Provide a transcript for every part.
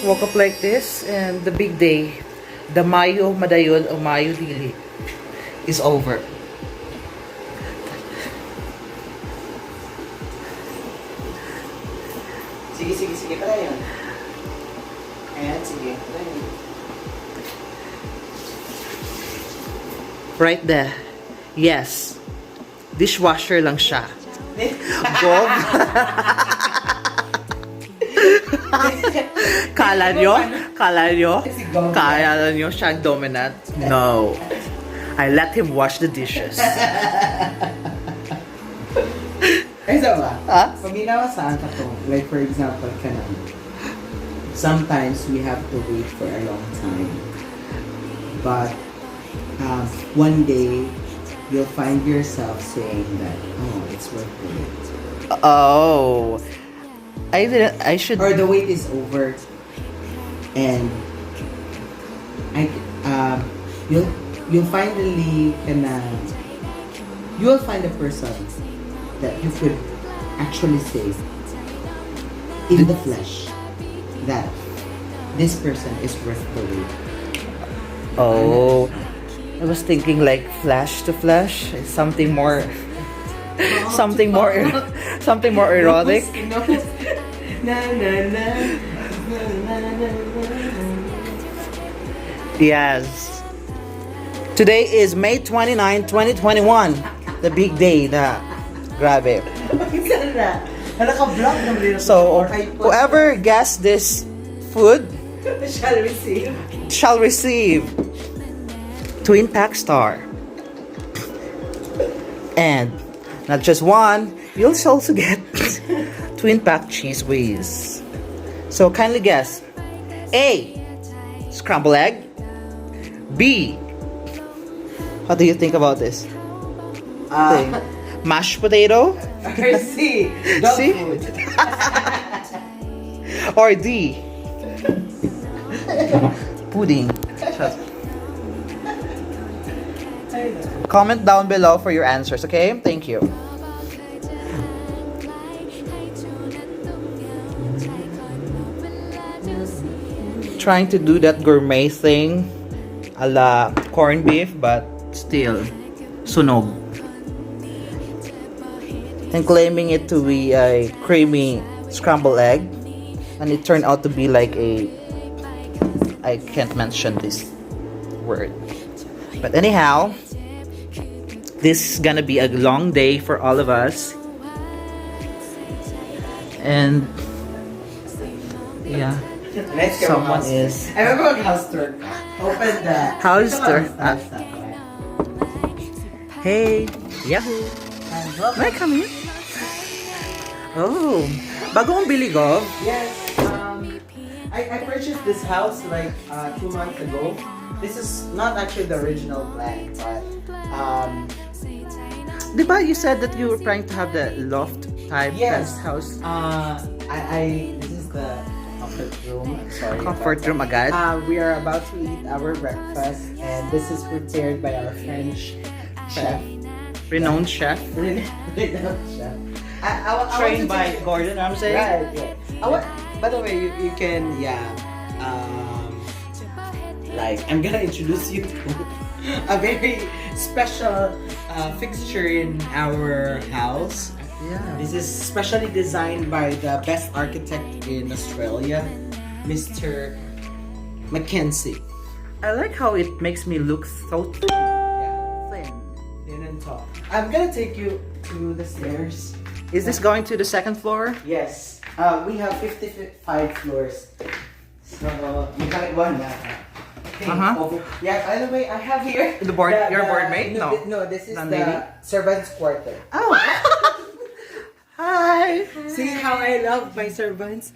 woke up like this, and the big day, the Mayo Madayon o Mayo Dili, is over. Sige, pala yun. Ayan, sige. Right there. Yes. Dishwasher lang siya. Bob. Kala nyo siyang dominant? No. I let him wash the dishes. Ba? Ha? Pag ginawa saan ka to, like for example, sometimes we have to wait for a long time. But one day, you'll find yourself saying that, oh, it's worth the wait. Oh. I should... Or the wait is over. And you'll finally you'll find a person that you could actually say in the flesh that this person is worth the wait. Oh, I was thinking like flash to flash, something more, something more erotic. No. Na, na, na, na, na, na, na. Yes. Today is May 29, 2021. The big day na. Grabe. So, whoever guessed this food shall receive Twin Pack Star. And not just one, you'll also get Twin Pack Cheese Whiz. So, kindly guess. A. Scrambled egg. B. What do you think about this? Mashed potato? Or C. Dog C? food. Or D. Pudding. Comment down below for your answers, okay? Thank you. Trying to do that gourmet thing a la corned beef, but still sunog. And claiming it to be a creamy scrambled egg, and it turned out to be like I can't mention this word. But anyhow, this is gonna be a long day for all of us. And yeah, Let's go. someone is I remember house tour. Open the house tour. Hey, Yahoo! May come in? Oh, bago mong bili, Gov? Yes. I purchased this house like 2 months ago. This is not actually the original plan, but Diba you said that you were trying to have the loft type yes. house? This is the comfort room. I'm sorry. Comfort room agad? We are about to eat our breakfast, and this is prepared by our French chef. Renowned chef? Renowned chef. Trained by Gordon Ramsay? Right, yeah. By the way, you can, like, I'm gonna introduce you to a very special fixture in our house. Yeah. This is specially designed by the best architect in Australia, Mr. Mackenzie. I like how it makes me look so thin. Yeah, Thin. thin and tall. I'm gonna take you to the stairs. Is this going to the second floor? Yes. We have 55 floors. So, you got one now. Yeah, by the way, I have here... Your board mate? No, this is Non-lady? the servant's quarter. Oh! Hi! See how I love my servants?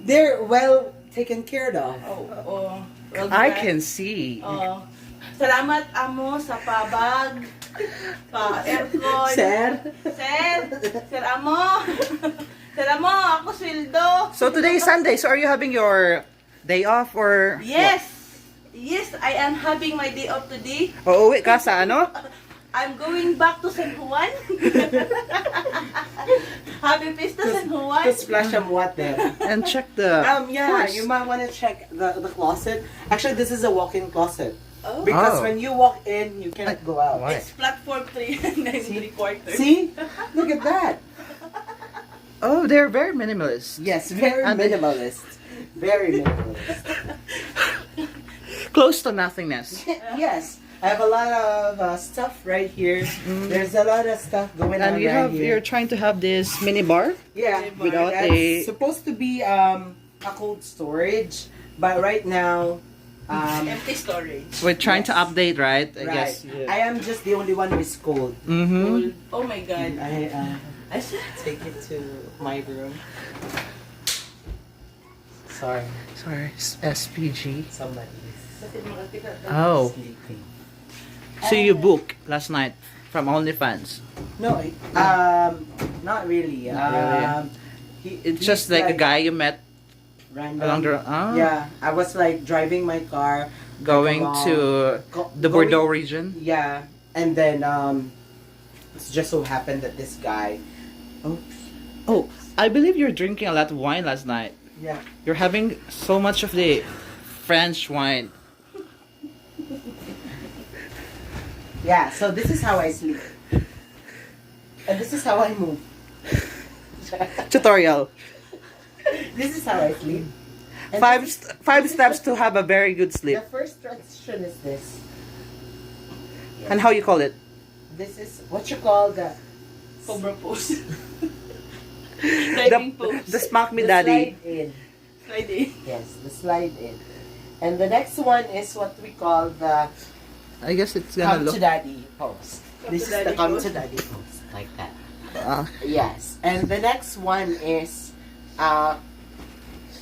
They're well taken care of. Oo. I can see. Oo. Salamat amo sa pabag, pa aircon. Sir? Sir amo. Sir amo, ako sweldo. So today is Sunday, so are you having your day off or... Yes. Yes, I am having my day off today. O uwi ka sa ano? I'm going back to San Juan. Happy Pista San Juan. To splash some water. And check the. Yeah, course. you might want to check the closet. Actually, this is a walk-in closet. Oh. Because Oh. when you walk in, you cannot go out. Why? It's platform 3 and 9 3/4. See? Look at that. Oh, they're very minimalist. Yes, very And- minimalist. Very minimalist. Close to nothingness. Yes, I have a lot of stuff right here. There's a lot of stuff going on And you right have here. you're trying to have this mini bar. Yeah, without that's a- supposed to be a cold storage, but right now, Empty storage. We're trying to Yes. update, right? I right, guess. I am just the only one who is cold. Mm-hmm. Oh my God. I should take it to my room. Sorry, Sorry, SPG. somebody's Oh, sleeping. so you booked last night from OnlyFans? No, not really. Not really. It's he's just like a guy you met random. along the. Oh, Yeah, I was like driving my car, going along, to the going- Bordeaux region. Yeah, and then it just so happened that this guy. Oh, I believe you're drinking a lot of wine last night. Yeah. You're having so much of the French wine. Yeah. So this is how I sleep, and this is how I move. Tutorial. This is how I sleep. And Five steps to have a very good sleep. The first transition is this. And how you call it? This is what you call the Cobra pose. Diving pose. The smack me the daddy. slide in. Slide in. Yes, the slide in. And the next one is what we call the I guess it's gonna come to look. daddy pose. Come This to is the daddy come pose. to daddy pose, like that. Uh, Yes, and the next one is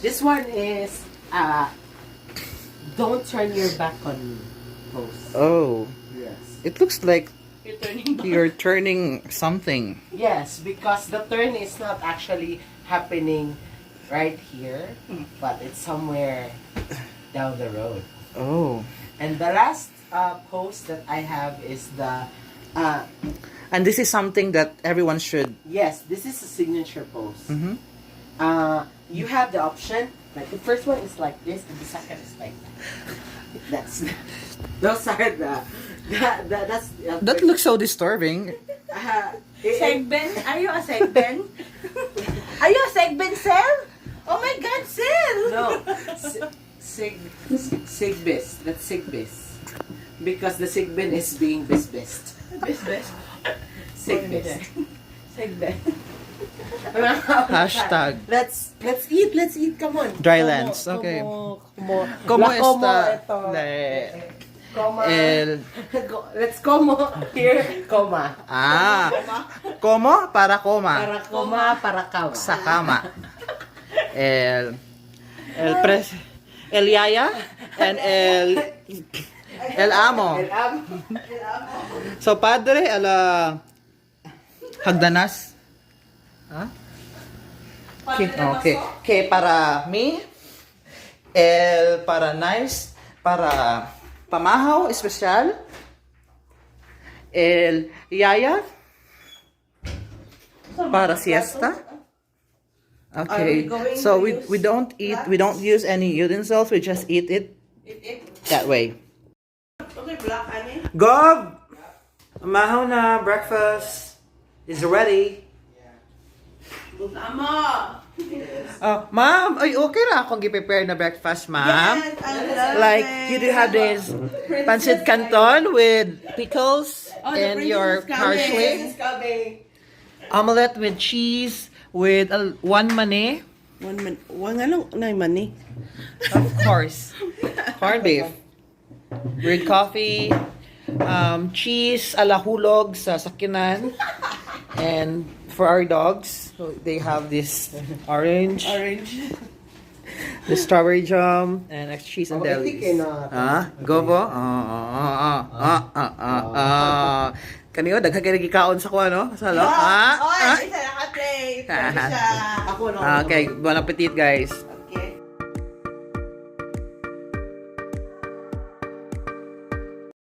this one is don't turn your back on me pose. oh, Yes. it looks like You're turning back. you're turning something. Yes, because the turn is not actually happening right here, but it's somewhere down the road. Oh, And the last pose that I have is the and this is something that everyone should. yes, this is a signature pose. Mm-hmm. You have the option. Like the first one is like this, and the second is like that. That's those are that's That looks so disturbing. Segben? Are you a segben? Are you a segben cell? Oh my God, cell! No, sigbis. That's sigbis. Because the sigbin is being bisbist. Best. Sigbis. Segben. Hashtag. Let's eat. Come on. Drylands, Como, okay. Como. ¿Cómo La como está? ito. Coma. El Let's como here. Coma. como para coma Para coma, para cama. sa cama. El yaya and el amo. El amo. So padre ala hagdanas. Ah? Okay. Okay, para me, el para nice, para pamahaw espesyal, el yaya para siesta. Okay, going so to we don't use any utensils, we just eat it that way. Okay, black, ani? Gob! Mahaw na breakfast is ready. Amo! Ma'am, ay okay na akong gi-prepare na breakfast, ma'am. Yes, I love Like, it. you do have this pancit canton with pickles Oh, the and princess your is coming. parsley. Princess is coming. Omelette with cheese with one mani. Money. Of course. Corned beef. With coffee. Cheese ala hulog sa sakinan. And for our dogs, so they have this orange, the strawberry jam, and extra cheese and delis. Gobo? Kaniyo, daghang kaya gikaon sa kuha, no? Sa lo? Oy, isa naka-plate. Pwede siya. Ako no. Okay, bon appetit, guys.